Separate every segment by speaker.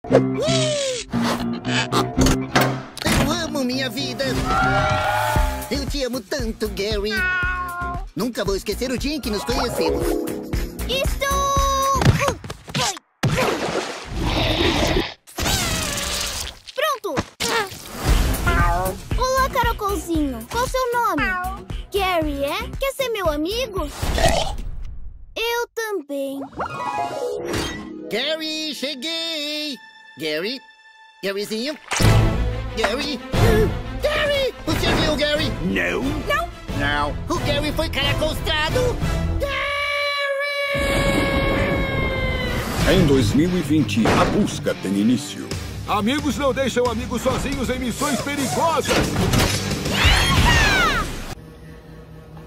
Speaker 1: Eu amo minha vida. Eu te amo tanto, Gary. Nunca vou esquecer o dia em que nos conhecemos.
Speaker 2: Pronto! Olá, caracolzinho. Qual o seu nome? Gary, é? Quer ser meu amigo? Eu também.
Speaker 1: Gary, cheguei! Gary? Garyzinho? Gary? Gary! Você viu o Gary?
Speaker 3: Não.
Speaker 1: Não. O Gary foi caracolstrado!
Speaker 3: Em 2020, a busca tem início.
Speaker 4: Amigos não deixam amigos sozinhos em missões perigosas.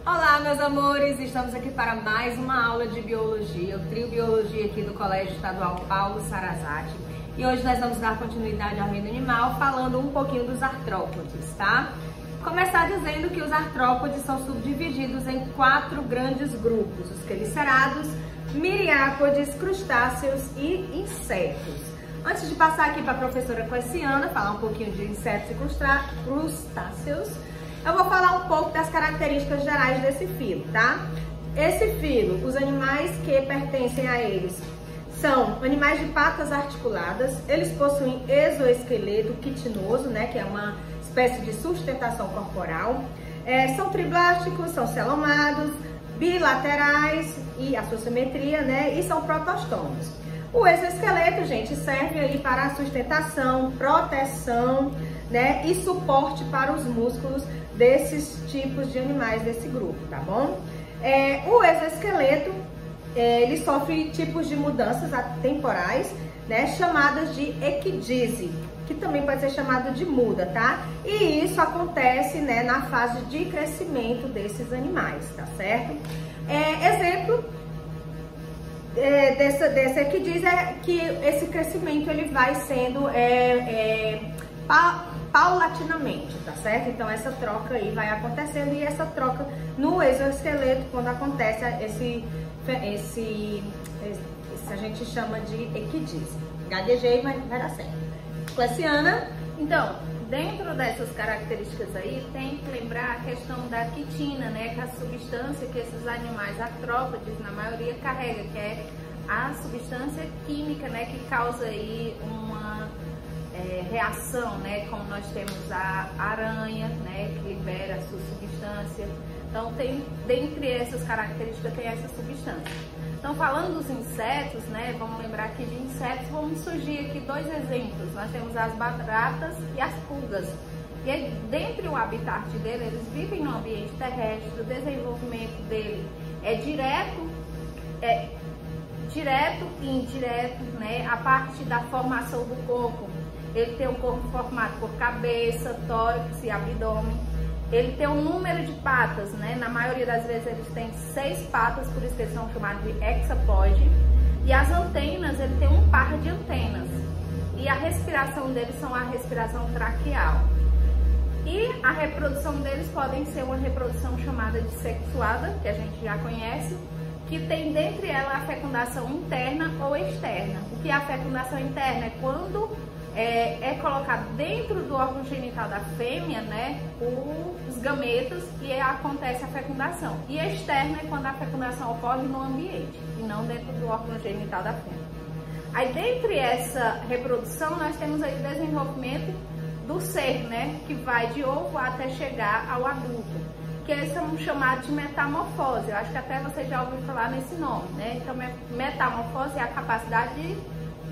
Speaker 5: Olá, meus amores! Estamos aqui para mais uma aula de biologia, o trio biologia aqui do Colégio Estadual Paulo Sarazate. E hoje nós vamos dar continuidade ao reino animal, falando um pouquinho dos artrópodes, tá? Começar dizendo que os artrópodes são subdivididos em 4 grandes grupos: os quelicerados, miriápodes, crustáceos e insetos. Antes de passar aqui para a professora Cleciana, falar um pouquinho de insetos e crustáceos, eu vou falar um pouco das características gerais desse filo, tá? Esse filo, os animais que pertencem a eles são animais de patas articuladas, eles possuem exoesqueleto quitinoso, né, que é uma espécie de sustentação corporal, são triblásticos, são celomados, bilaterais e a sua simetria, né, e são protostômicos. O exoesqueleto, gente, serve aí para a sustentação, proteção, né, e suporte para os músculos desses tipos de animais desse grupo, tá bom? O exoesqueleto, ele sofre tipos de mudanças temporais, né, chamadas de equidise, que também pode ser chamado de muda, tá? E isso acontece, né, na fase de crescimento desses animais, tá certo? Exemplo dessa equidise é que esse crescimento ele vai sendo paulatinamente, tá certo? Então essa troca aí vai acontecendo, e essa troca no exoesqueleto, quando acontece a gente chama de equidise. Gaguejei, mas vai dar certo. Cleciana?
Speaker 6: Então, dentro dessas características aí, tem que lembrar a questão da quitina, né? Que é a substância que esses animais artrópodes, na maioria, carregam, que é a substância química, né? Que causa aí uma reação, né? Como nós temos a aranha, né? Que libera a sua substância. Então, dentre essas características, tem essa substância. Então, falando dos insetos, né? Vamos lembrar que de insetos vamos surgir aqui 2 exemplos. Nós temos as baratas e as pulgas. E dentre o habitat dele, eles vivem no ambiente terrestre. O desenvolvimento dele é direto e indireto, né? A parte da formação do corpo, ele tem um corpo formado por cabeça, tórax e abdômen. Ele tem um número de patas, né? Na maioria das vezes eles têm 6 patas, por isso que eles são chamados de hexapode. E as antenas, ele tem um par de antenas. E a respiração deles são a respiração traqueal. E a reprodução deles podem ser uma reprodução chamada de sexuada, que a gente já conhece, que tem dentre ela a fecundação interna ou externa. O que é a fecundação interna? É quando é colocado dentro do órgão genital da fêmea, né, os gametas, e acontece a fecundação. E externa é quando a fecundação ocorre no ambiente e não dentro do órgão genital da fêmea. Aí, dentre essa reprodução, nós temos aí o desenvolvimento do ser, né, que vai de ovo até chegar ao adulto, que eles são chamados de metamorfose. Eu acho que até você já ouviu falar nesse nome, né? Então, metamorfose é a capacidade de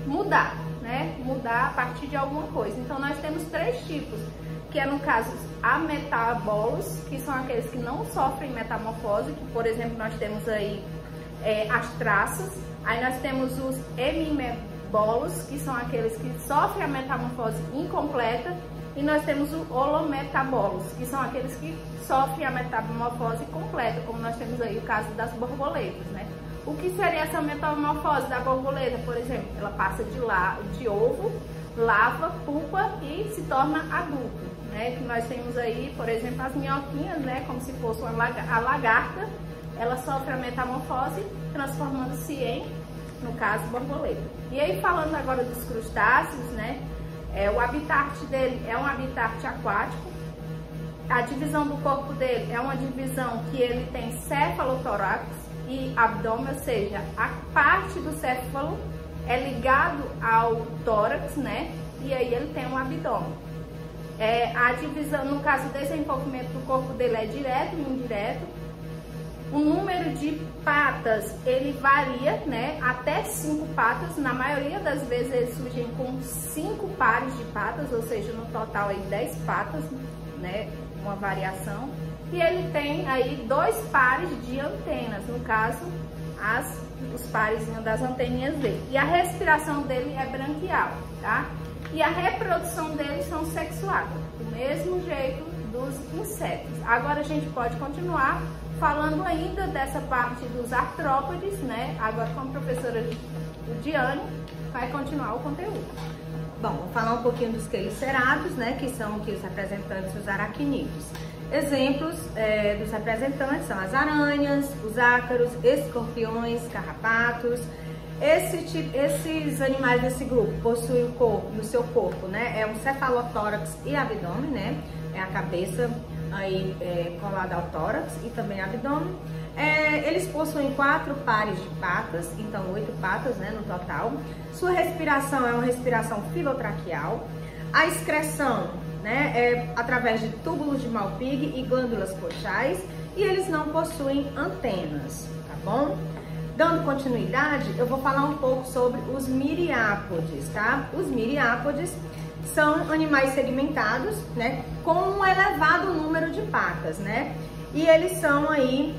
Speaker 6: mudar, né? Mudar a partir de alguma coisa. Então nós temos 3 tipos, que é no caso ametabolos, que são aqueles que não sofrem metamorfose, que por exemplo nós temos aí as traças. Aí nós temos os hemibolos, que são aqueles que sofrem a metamorfose incompleta, e nós temos os holometabolos, que são aqueles que sofrem a metamorfose completa, como nós temos aí o caso das borboletas, né? O que seria essa metamorfose da borboleta, por exemplo? Ela passa de ovo, larva, pupa e se torna adulto, né? Que nós temos aí, por exemplo, as minhoquinhas, né? Como se fosse a lagarta, ela sofre a metamorfose, transformando-se em no caso, borboleta. E aí, falando agora dos crustáceos, né? O habitat dele é um habitat aquático. A divisão do corpo dele é uma divisão que ele tem cefalotórax e abdômen, ou seja, a parte do céfalo é ligado ao tórax, né? E aí ele tem um abdômen. A divisão, no caso, o desenvolvimento do corpo dele é direto e indireto. O número de patas, ele varia, né? Até 5 patas. Na maioria das vezes eles surgem com 5 pares de patas, ou seja, no total aí 10 patas, né? Uma variação. E ele tem aí 2 pares de antenas, no caso, os parezinhos das anteninhas dele. E a respiração dele é branquial, tá? E a reprodução deles são sexuadas, do mesmo jeito dos insetos. Agora a gente pode continuar falando ainda dessa parte dos artrópodes, né? Agora com a professora Diane vai continuar o conteúdo.
Speaker 5: Bom, vou falar um pouquinho dos quelicerados, né? Que são aqui os representantes dos aracnídeos. Exemplos dos representantes são as aranhas, os ácaros, escorpiões, carrapatos. Esses animais desse grupo possuem o corpo, no seu corpo, né? É um cefalotórax e abdômen, né? É a cabeça aí colada ao tórax e também abdômen. Eles possuem 4 pares de patas, então 8 patas, né, no total. Sua respiração é uma respiração filotraqueal. A excreção, né, é através de túbulos de Malpighi e glândulas coxais. E eles não possuem antenas, tá bom? Dando continuidade, eu vou falar um pouco sobre os miriápodes, tá? Os miriápodes são animais segmentados, né, com um elevado número de patas, né? E eles são aí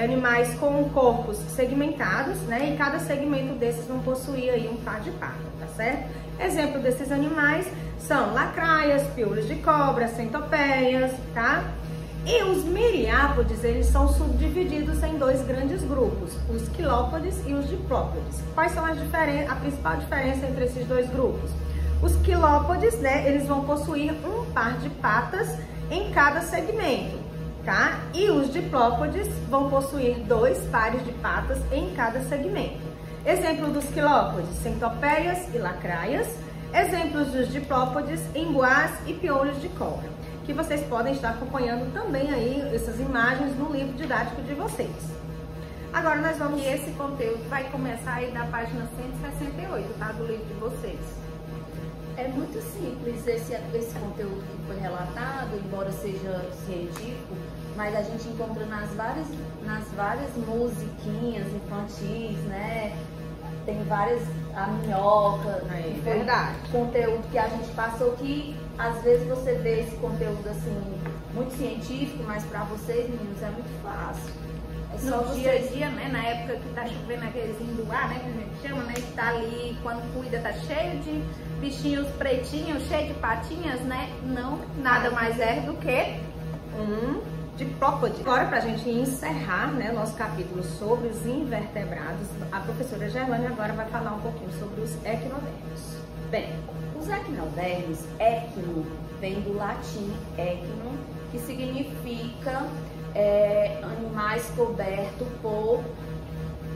Speaker 5: animais com corpos segmentados, né? E cada segmento desses vão possuir aí um par de patas, tá certo? Exemplo desses animais são lacraias, piolhos de cobra, centopeias, tá? E os miriápodes, eles são subdivididos em 2 grandes grupos, os quilópodes e os diplópodes. Quais são a principal diferença entre esses 2 grupos? Os quilópodes, né, eles vão possuir um par de patas em cada segmento, tá? E os diplópodes vão possuir 2 pares de patas em cada segmento. Exemplo dos quilópodes, centopeias e lacraias. Exemplos dos diplópodes, emboás e piolhos de cobra, que vocês podem estar acompanhando também aí essas imagens no livro didático de vocês. Agora nós vamos...
Speaker 6: E esse conteúdo vai começar aí da página 168, tá? Do livro de vocês.
Speaker 7: É muito simples esse conteúdo que foi relatado, embora seja científico, mas a gente encontra nas várias musiquinhas infantis, né? Tem várias, a minhoca,
Speaker 5: é verdade.
Speaker 7: Conteúdo que a gente passou que às vezes você vê esse conteúdo assim, muito científico, mas para vocês, meninos, é muito fácil. É só
Speaker 6: no dia a dia, né? Na época que tá chovendo aqueles induá, né? Que a gente chama, né? Que tá ali, quando cuida, tá cheio de bichinhos pretinhos, cheio de patinhas, né? Não, nada mais é do que
Speaker 5: um diplópode. Agora, pra gente encerrar, né, nosso capítulo sobre os invertebrados, a professora Gerlane agora vai falar um pouquinho sobre os equinodermos.
Speaker 7: Bem, os equinodermos, equino, vem do latim equino, que significa animais cobertos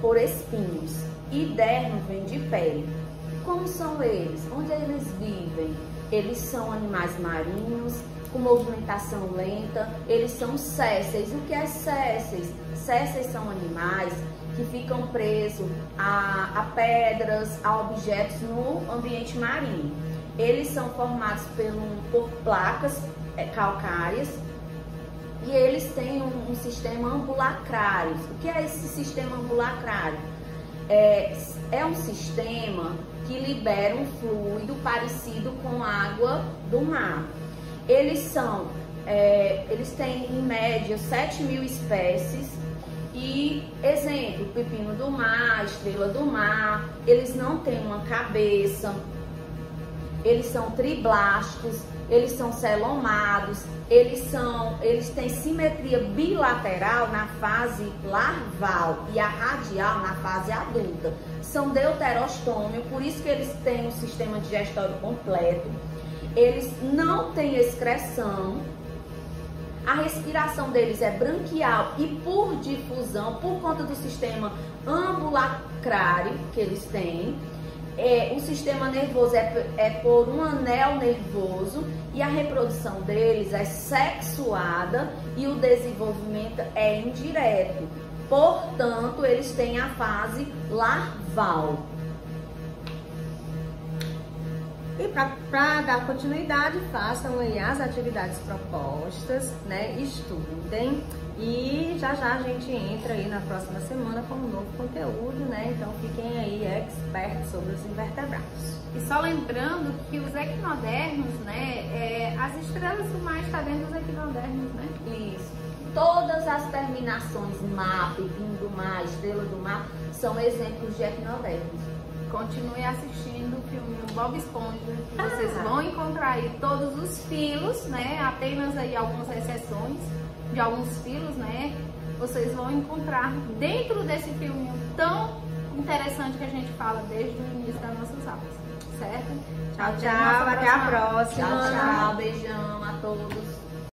Speaker 7: por espinhos. E dermo vem de pele. Como são eles? Onde eles vivem? Eles são animais marinhos, com movimentação lenta. Eles são sésseis. O que é sésseis? Sésseis são animais que ficam presos a pedras, a objetos no ambiente marinho. Eles são formados por placas calcárias e eles têm um sistema ambulacrário. O que é esse sistema ambulacrário? É um sistema que libera um fluido parecido com água do mar. Eles têm em média 7.000 espécies e, exemplo, pepino do mar, estrela do mar. Eles não têm uma cabeça, eles são triblásticos, eles são celomados, eles têm simetria bilateral na fase larval e a radial na fase adulta. São deuterostômio, por isso que eles têm um sistema digestório completo. Eles não têm excreção, A respiração deles é branquial e por difusão, por conta do sistema ambulacrário que eles têm. O sistema nervoso é por um anel nervoso e a reprodução deles é sexuada e o desenvolvimento é indireto. Portanto, eles têm a fase larval.
Speaker 5: E para dar continuidade, façam aí as atividades propostas, né? Estudem e já a gente entra aí na próxima semana com um novo conteúdo, né? Então fiquem aí expertos sobre os invertebrados.
Speaker 6: E só lembrando que os equinodermos, né? As estrelas do mar estão dentro dos equinodermos, né?
Speaker 7: Isso. Todas as terminações mar, pepino do mar, estrela do mar, são exemplos de equinodermos.
Speaker 6: Continue assistindo o filme Bob Esponja, que vocês vão encontrar aí todos os filos, né? Apenas aí algumas exceções de alguns filos, né? Vocês vão encontrar dentro desse filme tão interessante que a gente fala desde o início das nossas aulas, certo?
Speaker 5: Tchau, tchau, até a próxima.
Speaker 7: Tchau, tchau, beijão a todos.